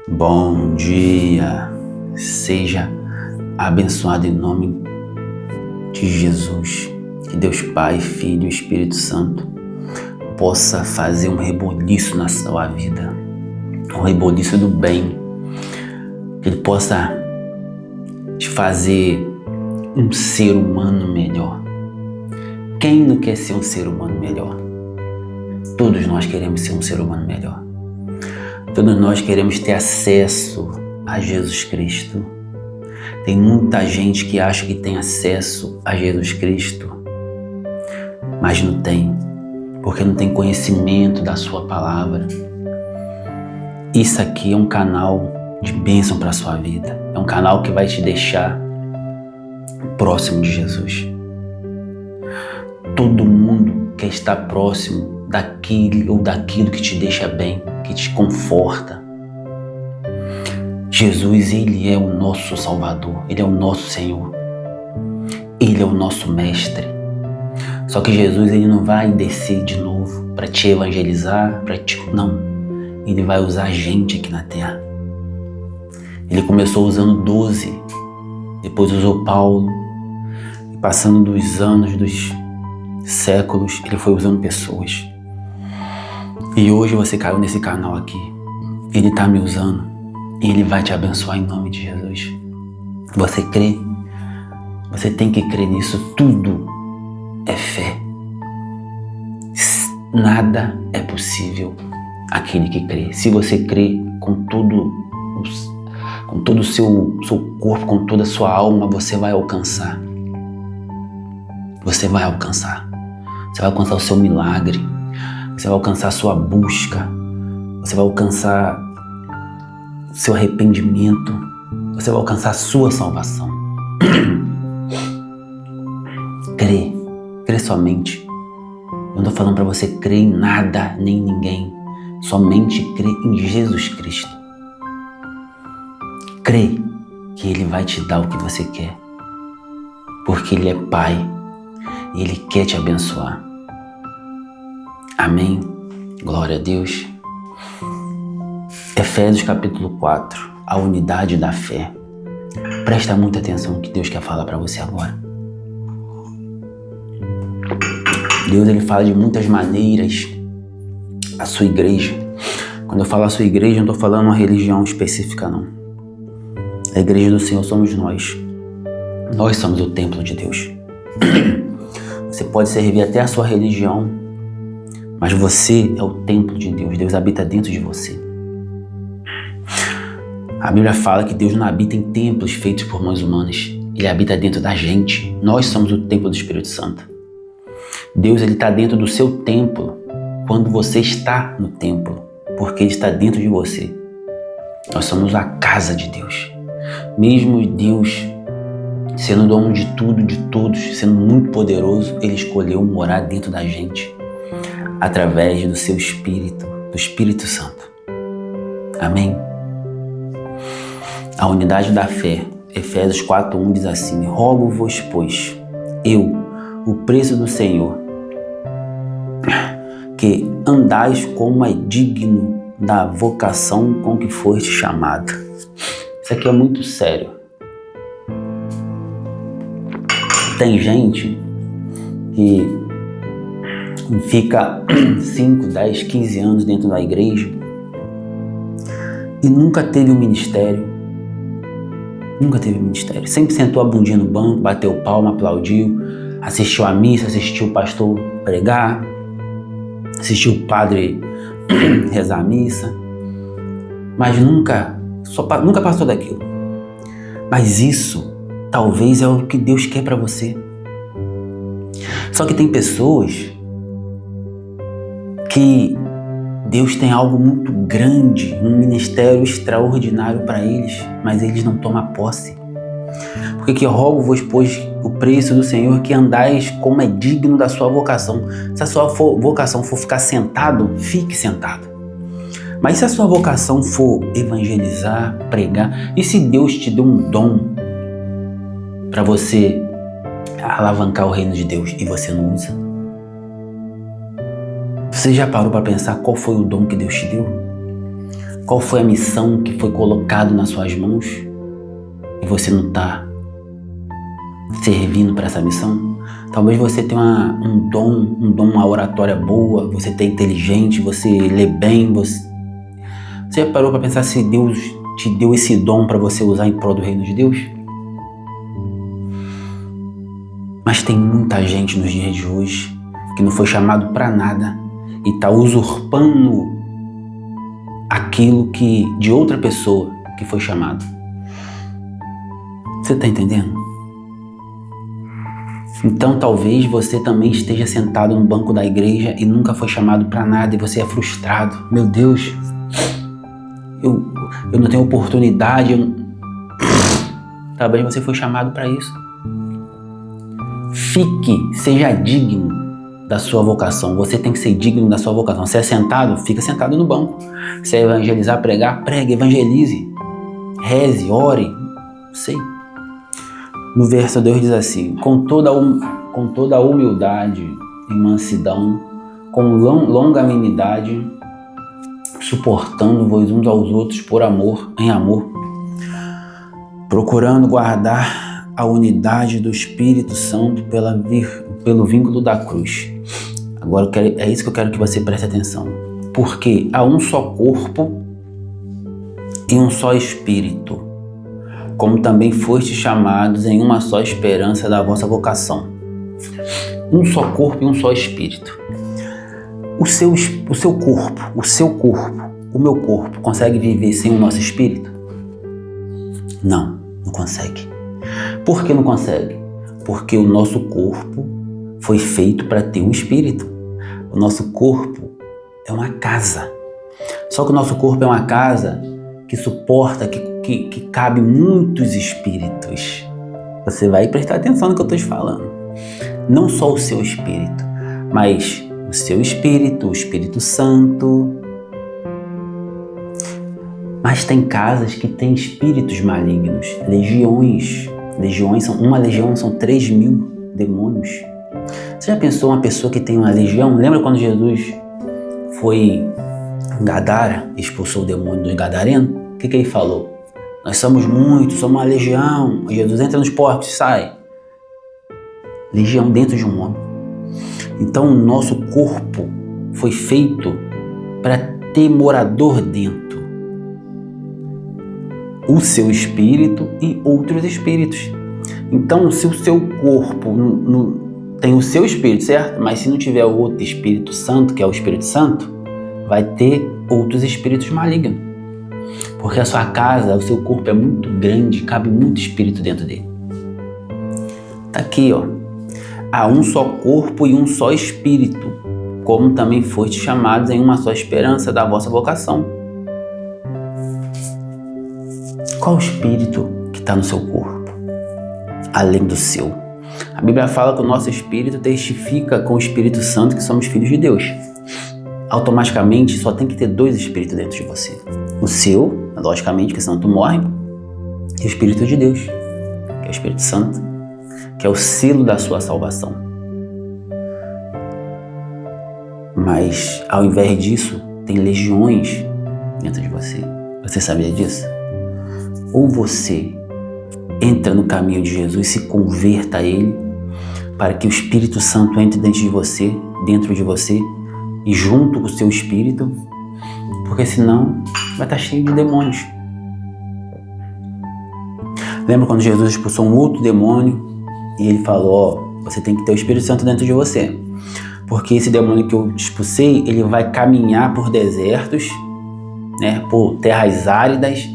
Bom dia, seja abençoado em nome de Jesus. Que Deus Pai, Filho e Espírito Santo possa fazer um reboliço na sua vida, um reboliço do bem, que Ele possa te fazer um ser humano melhor. Quem não quer ser um ser humano melhor? Todos nós queremos ser um ser humano melhor. Todos nós queremos ter acesso a Jesus Cristo. Tem muita gente que acha que tem acesso a Jesus Cristo, mas não tem, porque não tem conhecimento da sua palavra. Isso aqui é um canal de bênção para a sua vida. É um canal que vai te deixar próximo de Jesus. Todo mundo quer estar próximo daquilo que te deixa bem, que te conforta. Jesus, Ele é o nosso Salvador, Ele é o nosso Senhor, Ele é o nosso Mestre. Só que Jesus, Ele não vai descer de novo para te evangelizar, não. Ele vai usar a gente aqui na terra. Ele começou usando 12, depois usou Paulo, e passando dos anos, dos séculos, Ele foi usando pessoas. E hoje você caiu nesse canal aqui. Ele está me usando e Ele vai te abençoar em nome de Jesus. Você crê? Você tem que crer nisso. Tudo é fé. Nada é possível aquele que crê. Se você crê com todo o seu corpo, com toda a sua alma, você vai alcançar. Você vai alcançar. Você vai alcançar o seu milagre. Você vai alcançar a sua busca. Você vai alcançar o seu arrependimento. Você vai alcançar a sua salvação. Crê somente. Eu não estou falando para você crer em nada nem em ninguém. Somente crê em Jesus Cristo. Crê que Ele vai te dar o que você quer. Porque Ele é Pai e Ele quer te abençoar. Amém? Glória a Deus. Efésios capítulo 4, a unidade da fé. Presta muita atenção no que Deus quer falar para você agora. Deus, Ele fala de muitas maneiras a sua igreja. Quando eu falo a sua igreja, eu não estou falando uma religião específica, não. A igreja do Senhor somos nós. Nós somos o templo de Deus. Você pode servir até a sua religião, mas você é o templo de Deus. Deus habita dentro de você. A Bíblia fala que Deus não habita em templos feitos por mãos humanas. Ele habita dentro da gente. Nós somos o templo do Espírito Santo. Deus, Ele está dentro do seu templo quando você está no templo, porque Ele está dentro de você. Nós somos a casa de Deus. Mesmo Deus sendo dono de tudo, de todos, sendo muito poderoso, Ele escolheu morar dentro da gente através do seu Espírito, do Espírito Santo. Amém? A unidade da fé, Efésios 4:1 diz assim: rogo-vos, pois, eu, o preço do Senhor, que andais como é digno da vocação com que foste chamado. Isso aqui é muito sério. Tem gente que fica 5, 10, 15 anos dentro da igreja e nunca teve um ministério. Nunca teve ministério. Sempre sentou a bundinha no banco, bateu palma, aplaudiu, assistiu a missa, assistiu o pastor pregar, assistiu o padre rezar a missa, mas nunca passou daquilo. Mas isso talvez é o que Deus quer para você. Só que tem pessoas que Deus tem algo muito grande, um ministério extraordinário para eles, mas eles não tomam posse. Porque que rogo-vos, pois, o preço do Senhor, que andais como é digno da sua vocação. Se a sua vocação for ficar sentado, fique sentado. Mas se a sua vocação for evangelizar, pregar, e se Deus te deu um dom para você alavancar o reino de Deus e você não usa? Você já parou para pensar qual foi o dom que Deus te deu? Qual foi a missão que foi colocada nas suas mãos e você não está servindo para essa missão? Talvez você tenha um dom, uma oratória boa, você é inteligente, você lê bem, você já parou para pensar se Deus te deu esse dom para você usar em prol do reino de Deus? Mas tem muita gente nos dias de hoje que não foi chamado para nada e está usurpando aquilo que de outra pessoa que foi chamado. Você está entendendo? Então talvez você também esteja sentado no banco da igreja e nunca foi chamado para nada e você é frustrado. Meu Deus, eu não tenho oportunidade. Talvez você foi chamado para isso. Seja digno da sua vocação. Você tem que ser digno da sua vocação. Se é sentado, fica sentado no banco. Se é evangelizar, pregar, pregue, evangelize. Reze, ore, não sei. No verso 2 diz assim: com toda a humildade e mansidão, com longanimidade, suportando-vos uns aos outros em amor, procurando guardar a unidade do Espírito Santo pelo vínculo da cruz. Agora é isso que eu quero que você preste atenção. Porque há um só corpo e um só Espírito, como também fostes chamados em uma só esperança da vossa vocação. Um só corpo e um só Espírito. O seu corpo, o meu corpo, consegue viver sem o nosso espírito? Não consegue. Por que não consegue? Porque o nosso corpo foi feito para ter um espírito. O nosso corpo é uma casa. Só que o nosso corpo é uma casa que suporta, que cabe muitos espíritos. Você vai prestar atenção no que eu estou te falando. Não só o seu espírito, mas o seu espírito, o Espírito Santo. Mas tem casas que têm espíritos malignos, legiões. Uma legião são 3.000 demônios. Você já pensou uma pessoa que tem uma legião? Lembra quando Jesus foi em Gadara, expulsou o demônio dos gadarenos? O que ele falou? Nós somos muitos, somos uma legião. Jesus entra nos porcos e sai. Legião dentro de um homem. Então o nosso corpo foi feito para ter morador dentro. O seu espírito e outros espíritos. Então, se o seu corpo tem o seu espírito, certo? Mas se não tiver o outro Espírito Santo, que é o Espírito Santo, vai ter outros espíritos malignos. Porque a sua casa, o seu corpo é muito grande, cabe muito espírito dentro dele. Tá aqui, ó. Há um só corpo e um só espírito, como também foste chamados em uma só esperança da vossa vocação. Qual o espírito que está no seu corpo, além do seu? A Bíblia fala que o nosso espírito testifica com o Espírito Santo que somos filhos de Deus. Automaticamente, só tem que ter 2 espíritos dentro de você. O seu, logicamente, que senão tu morre, e o Espírito de Deus, que é o Espírito Santo, que é o selo da sua salvação. Mas, ao invés disso, tem legiões dentro de você. Você sabia disso? Ou você entra no caminho de Jesus e se converta a Ele, para que o Espírito Santo entre dentro de você, e junto com o seu espírito, porque senão vai estar cheio de demônios. Lembra quando Jesus expulsou um outro demônio e ele falou, você tem que ter o Espírito Santo dentro de você, porque esse demônio que eu expulsei, ele vai caminhar por desertos, por terras áridas,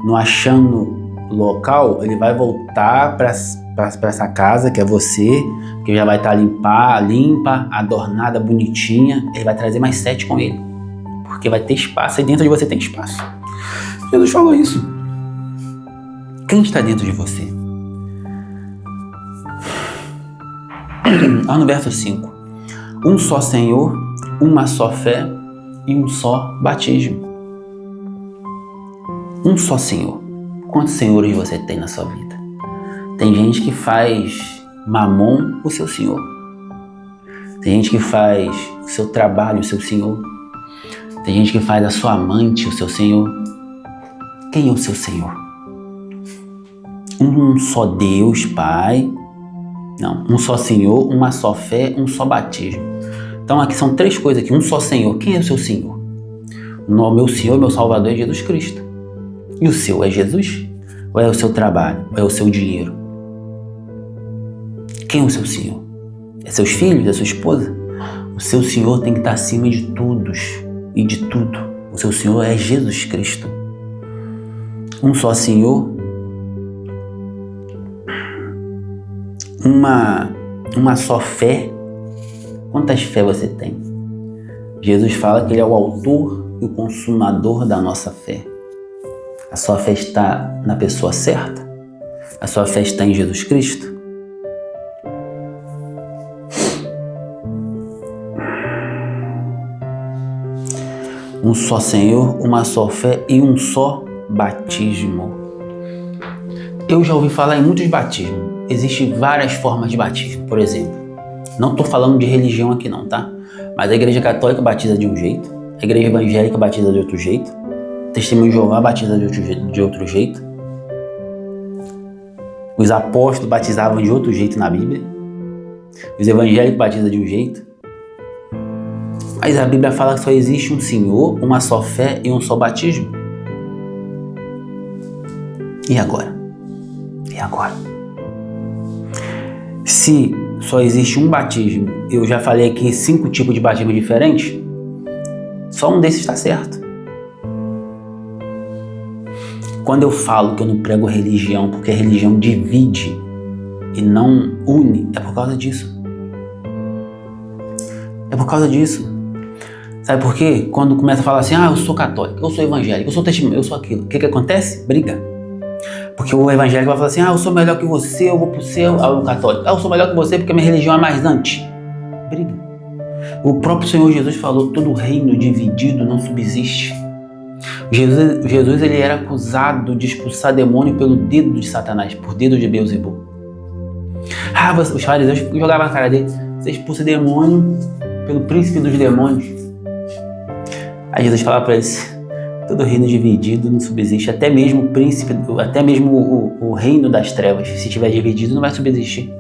não achando local, ele vai voltar para essa casa que é você, que já vai estar limpa, adornada, bonitinha. Ele vai trazer mais 7 com ele, porque vai ter espaço, e dentro de você tem espaço. Jesus falou isso. Quem está dentro de você? Lá no verso 5. Um só Senhor, uma só fé e um só batismo. Um só Senhor. Quantos senhores você tem na sua vida? Tem gente que faz Mamon o seu Senhor. Tem gente que faz o seu trabalho o seu Senhor. Tem gente que faz a sua amante o seu Senhor. Quem é o seu Senhor? Um só Deus, Pai. Não, um só Senhor, uma só fé, um só batismo. Então aqui são 3 coisas aqui. Um só Senhor. Quem é o seu Senhor? O meu Senhor e meu Salvador é Jesus Cristo. E o seu é Jesus? Ou é o seu trabalho? Ou é o seu dinheiro? Quem é o seu Senhor? É seus filhos? É sua esposa? O seu Senhor tem que estar acima de todos e de tudo. O seu Senhor é Jesus Cristo. Um só Senhor, uma só fé. Quantas fé você tem? Jesus fala que Ele é o autor e o consumador da nossa fé. A sua fé está na pessoa certa? A sua fé está em Jesus Cristo? Um só Senhor, uma só fé e um só batismo. Eu já ouvi falar em muitos batismos. Existem várias formas de batismo. Por exemplo, não estou falando de religião aqui não, tá? Mas a Igreja Católica batiza de um jeito, a Igreja Evangélica batiza de outro jeito, o Testemunho de Jeová batiza de outro jeito, os apóstolos batizavam de outro jeito na Bíblia, os evangélicos batizam de um jeito. Mas a Bíblia fala que só existe um Senhor, uma só fé e um só batismo. E agora? E agora? Se só existe um batismo, eu já falei aqui 5 tipos de batismo diferentes, só um desses está certo. Quando eu falo que eu não prego religião, porque a religião divide e não une, é por causa disso. É por causa disso. Sabe por quê? Quando começa a falar assim, eu sou católico, eu sou evangélico, eu sou testemunho, eu sou aquilo. O que acontece? Briga. Porque o evangélico vai falar assim, eu sou melhor que você, eu vou pro céu. O católico, eu sou melhor que você porque minha religião é mais antes. Briga. O próprio Senhor Jesus falou, todo reino dividido não subsiste. Jesus ele era acusado de expulsar demônio pelo dedo de Satanás, por dedo de Beelzebul. Os fariseus jogavam na cara dele, você expulsa demônio pelo príncipe dos demônios. Aí Jesus falava para eles, todo reino dividido não subsiste, até mesmo o príncipe, até mesmo o reino das trevas, se estiver dividido não vai subsistir.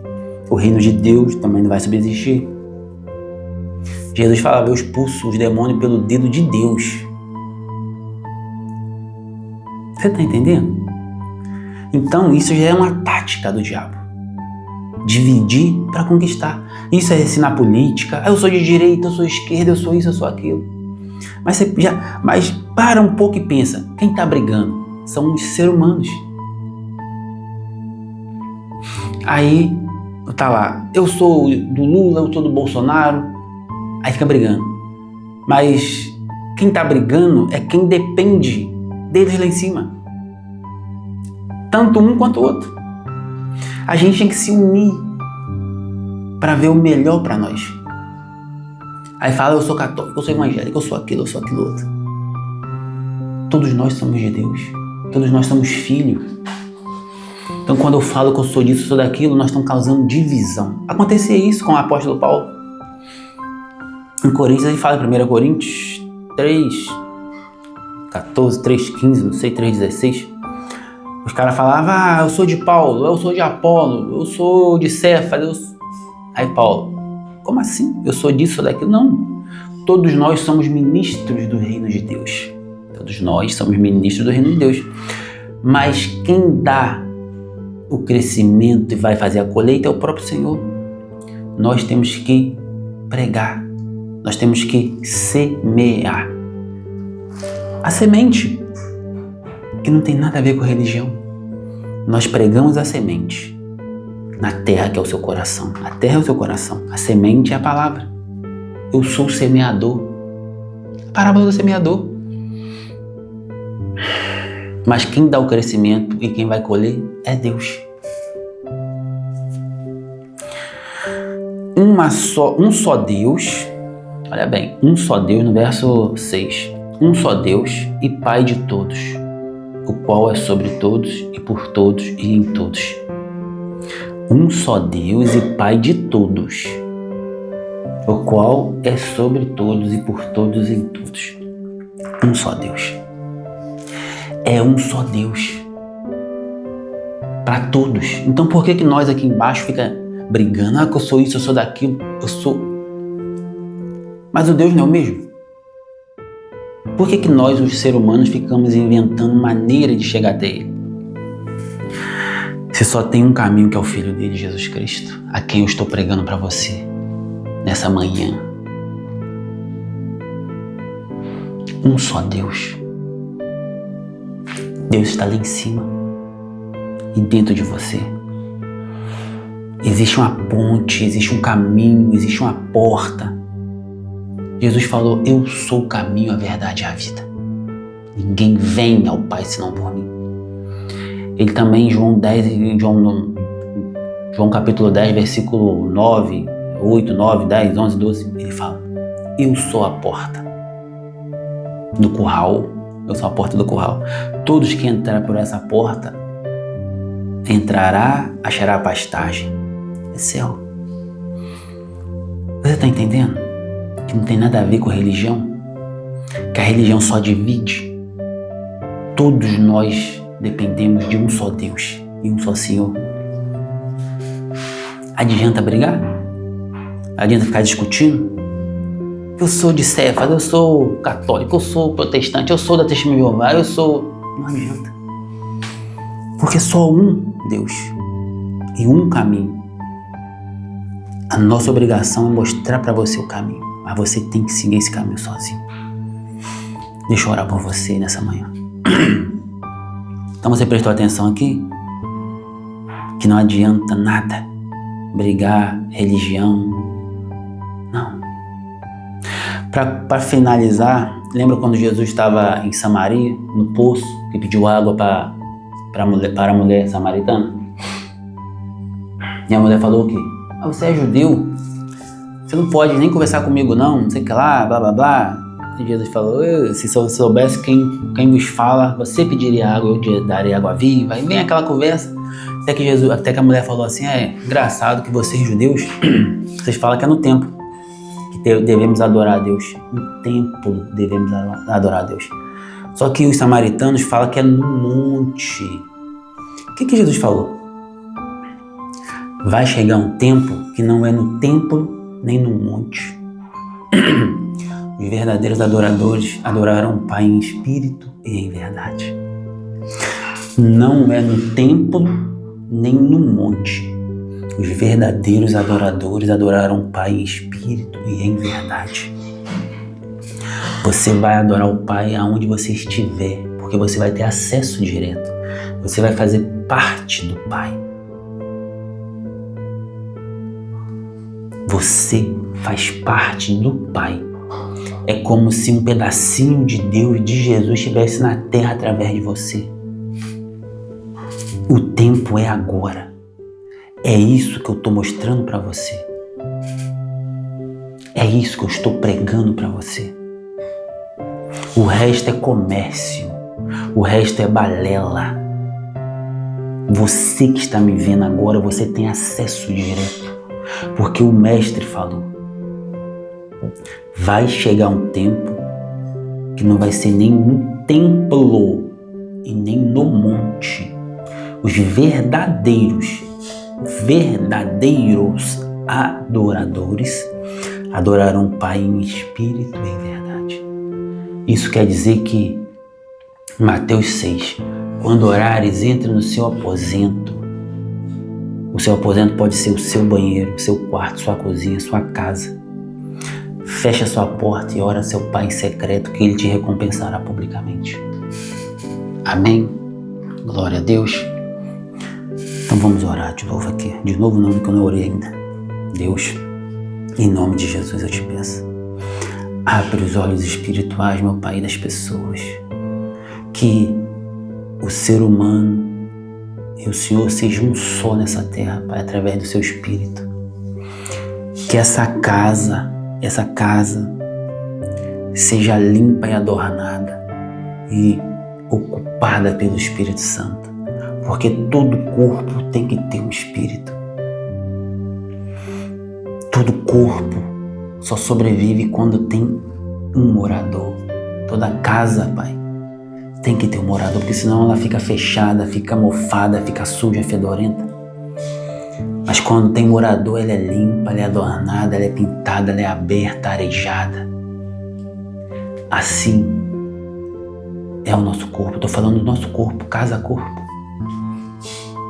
O reino de Deus também não vai subsistir. Jesus falava, eu expulso os demônios pelo dedo de Deus. Você está entendendo? Então isso já é uma tática do diabo. Dividir para conquistar. Isso é ensinar política. Eu sou de direita, eu sou de esquerda, eu sou isso, eu sou aquilo. Mas para um pouco e pensa, quem está brigando? São os seres humanos. Aí tá lá, eu sou do Lula, eu sou do Bolsonaro, aí fica brigando. Mas quem está brigando é quem depende deles lá em cima. Tanto um quanto o outro. A gente tem que se unir para ver o melhor para nós. Aí fala, eu sou católico, eu sou evangélico, eu sou aquilo outro. Todos nós somos de Deus. Todos nós somos filhos. Então quando eu falo que eu sou disso, eu sou daquilo, nós estamos causando divisão. Acontecia isso com o apóstolo Paulo. Em Coríntios, ele fala em 1 Coríntios 3:14, 3:15, não sei, 3:16. Os caras falavam, eu sou de Paulo, eu sou de Apolo, eu sou de Cefas. Aí Paulo, como assim? Eu sou disso, sou daquilo? Não. Todos nós somos ministros do reino de Deus. Todos nós somos ministros do reino de Deus. Mas quem dá o crescimento e vai fazer a colheita é o próprio Senhor. Nós temos que pregar. Nós temos que semear. A semente, que não tem nada a ver com religião. Nós pregamos a semente na terra que é o seu coração. A terra é o seu coração. A semente é a palavra. Eu sou o semeador. A parábola do semeador. Mas quem dá o crescimento e quem vai colher é Deus. Um só Deus, olha bem, um só Deus no verso 6. Um só Deus e Pai de todos, o qual é sobre todos e por todos e em todos. Um só Deus e Pai de todos, o qual é sobre todos e por todos e em todos. Um só Deus. É um só Deus. Para todos. Então por que nós aqui embaixo fica brigando? Que eu sou isso, eu sou daquilo, eu sou... Mas o Deus não é o mesmo? Por que nós, os seres humanos, ficamos inventando maneira de chegar até Ele? Se só tem um caminho, que é o Filho dele, Jesus Cristo, a quem eu estou pregando para você nessa manhã. Um só Deus. Deus está lá em cima e dentro de você. Existe uma ponte, existe um caminho, existe uma porta. Jesus falou: eu sou o caminho, a verdade e a vida. Ninguém vem ao Pai senão por mim. Ele também em João 10, João capítulo 10, versículo 9, 8, 9, 10, 11, 12, ele fala: eu sou a porta do curral, eu sou a porta do curral. Todos que entrarem por essa porta entrará, achará pastagem. É céu. Você está entendendo? Que não tem nada a ver com religião, que a religião só divide. Todos nós dependemos de um só Deus e um só Senhor. Adianta brigar? Adianta ficar discutindo? Eu sou de Cefas, eu sou católico, eu sou protestante, eu sou da Testemunha de Jeová, eu sou... Não adianta. Porque só um Deus e um caminho. A nossa obrigação é mostrar para você o caminho, mas você tem que seguir esse caminho sozinho. Deixa eu orar por você nessa manhã. Então você prestou atenção aqui? Que não adianta nada brigar, religião. Não. Para finalizar, lembra quando Jesus estava em Samaria, no poço, que pediu água para a mulher samaritana? E a mulher falou o quê? Ah, você é judeu? Você não pode nem conversar comigo não sei o que lá, blá blá blá. E Jesus falou: se eu soubesse quem vos fala, você pediria água, eu te daria água viva. E vem aquela conversa, até que a mulher falou assim: é engraçado que vocês judeus, vocês falam que é no templo que devemos adorar a Deus. No templo devemos adorar a Deus. Só que os samaritanos falam que é no monte. O que Jesus falou? Vai chegar um tempo que não é no templo nem no monte. Os verdadeiros adoradores adorarão o Pai em espírito e em verdade. Não é no templo nem no monte. Os verdadeiros adoradores adorarão o Pai em espírito e em verdade. Você vai adorar o Pai aonde você estiver, porque você vai ter acesso direto. Você vai fazer parte do Pai. Você faz parte do Pai. É como se um pedacinho de Deus, de Jesus, estivesse na terra através de você. O tempo é agora. É isso que eu estou mostrando para você. É isso que eu estou pregando para você. O resto é comércio. O resto é balela. Você que está me vendo agora, você tem acesso direto. Porque o Mestre falou: vai chegar um tempo que não vai ser nem no templo e nem no monte. Os verdadeiros adoradores adorarão o Pai em espírito e em verdade. Isso quer dizer que, Mateus 6, quando orares, entre no seu aposento. O seu aposento pode ser o seu banheiro, o seu quarto, sua cozinha, sua casa. Feche a sua porta e ora a seu Pai em secreto, que Ele te recompensará publicamente. Amém? Glória a Deus. Então vamos orar de novo aqui. De novo não, porque eu não orei ainda. Deus, em nome de Jesus eu te peço. Abre os olhos espirituais, meu Pai, das pessoas. Que o ser humano e o Senhor sejam um só nessa terra, Pai, através do seu Espírito. Que essa casa seja limpa e adornada e ocupada pelo Espírito Santo. Porque todo corpo tem que ter um Espírito. Todo corpo só sobrevive quando tem um morador. Toda casa, Pai, tem que ter um morador, porque senão ela fica fechada, fica mofada, fica suja, fedorenta. Mas quando tem morador, ela é limpa, ela é adornada, ela é pintada, ela é aberta, arejada. Assim é o nosso corpo. Estou falando do nosso corpo, casa a corpo.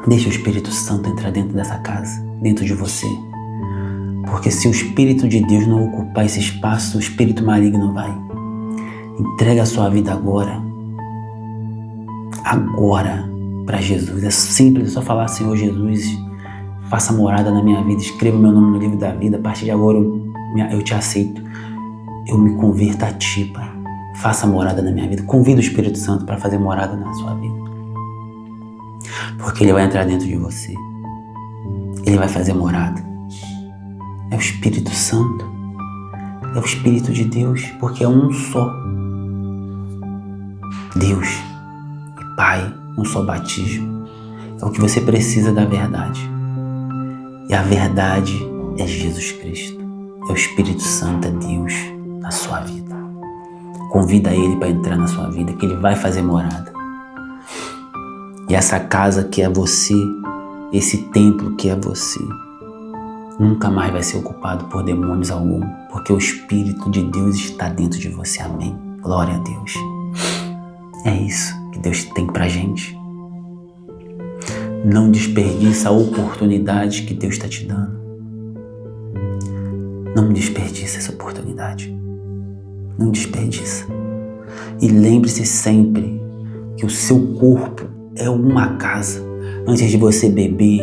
Deixa o Espírito Santo entrar dentro dessa casa, dentro de você. Porque se o Espírito de Deus não ocupar esse espaço, o Espírito maligno vai. Entrega a sua vida agora para Jesus. É simples, é só falar: Senhor Jesus, faça morada na minha vida, escreva meu nome no livro da vida. A partir de agora eu te aceito. Eu me converto a ti, Pai. Faça morada na minha vida. Convida o Espírito Santo para fazer morada na sua vida. Porque ele vai entrar dentro de você. Ele vai fazer morada. É o Espírito Santo. É o Espírito de Deus, porque é um só. Deus e Pai, um só batismo. É o que você precisa da verdade. E a verdade é Jesus Cristo. É o Espírito Santo, é Deus na sua vida. Convida ele para entrar na sua vida, que ele vai fazer morada. E essa casa que é você, esse templo que é você, nunca mais vai ser ocupado por demônios algum, porque o Espírito de Deus está dentro de você. Amém. Glória a Deus. É isso que Deus tem pra gente. Não desperdiça a oportunidade que Deus está te dando. Não desperdiça essa oportunidade. Não desperdiça. E lembre-se sempre que o seu corpo é uma casa. Antes de você beber,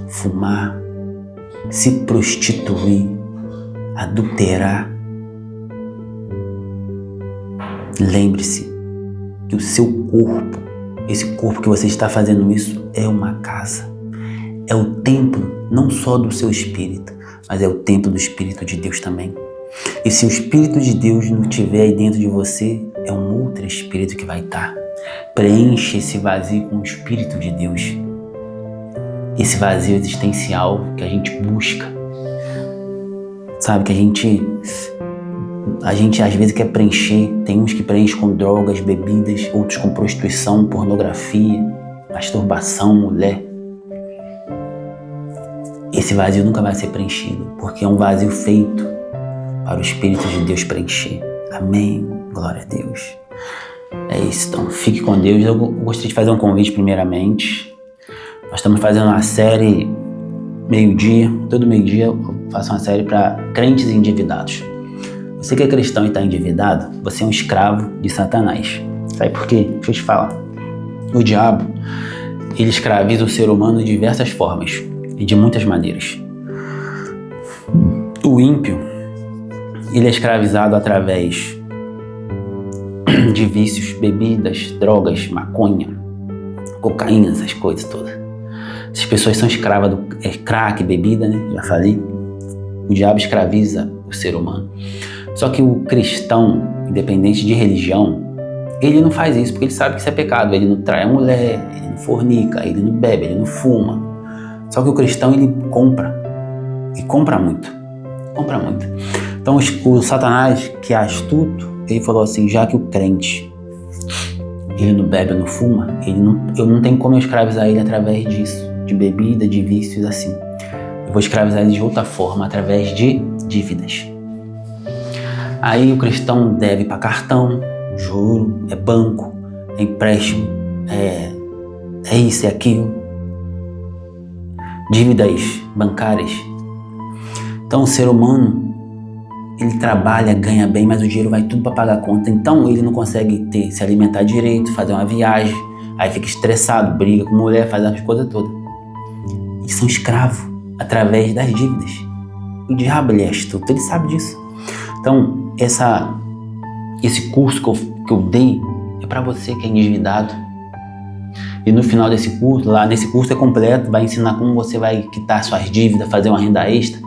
fumar, se prostituir, adulterar, lembre-se que o seu corpo, esse corpo que você está fazendo isso, é uma casa. É o templo não só do seu espírito, mas é o templo do Espírito de Deus também. E se o Espírito de Deus não estiver aí dentro de você, é um outro Espírito que vai estar. Preenche esse vazio com o Espírito de Deus. Esse vazio existencial que a gente busca. Sabe, que a gente às vezes quer preencher. Tem uns que preenchem com drogas, bebidas, outros com prostituição, pornografia, masturbação, mulher. Esse vazio nunca vai ser preenchido, porque é um vazio feito para o Espírito de Deus preencher. Amém. Glória a Deus. É isso, então fique com Deus. Eu gostaria de fazer um convite primeiramente. Nós estamos fazendo uma série meio-dia, todo meio-dia eu faço uma série para crentes endividados. Você que é cristão e está endividado, você é um escravo de Satanás. Sabe por quê? Deixa eu te falar. O diabo, ele escraviza o ser humano de diversas formas e de muitas maneiras. O ímpio, ele é escravizado através de vícios, bebidas, drogas, maconha, cocaína, essas coisas todas. Essas pessoas são escravas do crack, bebida, né? Já falei. O diabo escraviza o ser humano. Só que o cristão, independente de religião, ele não faz isso porque ele sabe que isso é pecado. Ele não trai a mulher, ele não fornica, ele não bebe, ele não fuma. Só que o cristão, ele compra. E compra muito. Compra muito. Então o Satanás, que é astuto, ele falou assim: já que o crente, ele não bebe, não fuma, eu não tenho como eu escravizar ele através disso, de bebida, de vícios assim. Eu vou escravizar ele de outra forma, através de dívidas. Aí o cristão deve para cartão, juro, é banco, é empréstimo, é isso, é aquilo. Dívidas bancárias. Então o ser humano, ele trabalha, ganha bem, mas o dinheiro vai tudo para pagar a conta. Então ele não consegue se alimentar direito, fazer uma viagem, aí fica estressado, briga com mulher, faz as coisas todas. Eles são escravos através das dívidas. O diabo, ele é astuto, ele sabe disso. Então esse curso que eu dei é para você que é endividado. E no final desse curso, lá nesse curso é completo, vai ensinar como você vai quitar suas dívidas, fazer uma renda extra.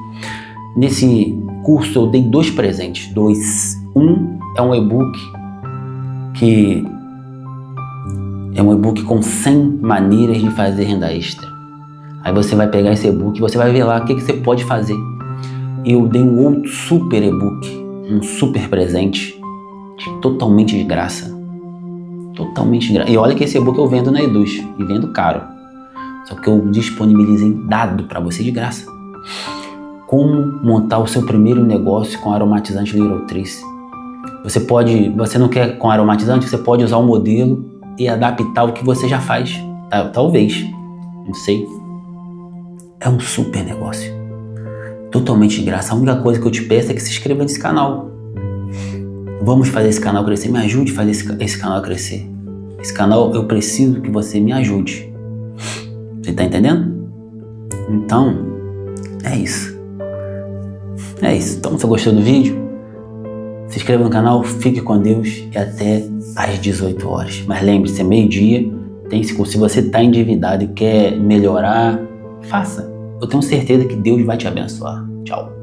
Nesse curso eu dei 2 presentes. Um é um e-book que é um e-book com 100 maneiras de fazer renda extra. Aí você vai pegar esse e-book e você vai ver lá o que você pode fazer. E eu dei um outro super e-book, um super presente, totalmente de graça. Totalmente de graça. E olha que esse e-book eu vendo na Eduz, e vendo caro. Só que eu disponibilizei dado para você de graça. Como montar o seu primeiro negócio com aromatizante Little Trees. Você não quer com aromatizante, você pode usar o modelo e adaptar o que você já faz. Talvez, não sei. É um super negócio. Totalmente de graça. A única coisa que eu te peço é que se inscreva nesse canal. Vamos fazer esse canal crescer. Me ajude a fazer esse canal crescer. Esse canal, eu preciso que você me ajude. Você tá entendendo? Então, é isso. É isso. Então, se você gostou do vídeo, se inscreva no canal, fique com Deus e até às 18 horas. Mas lembre-se, é meio-dia. Se você está endividado e quer melhorar, faça. Eu tenho certeza que Deus vai te abençoar. Tchau.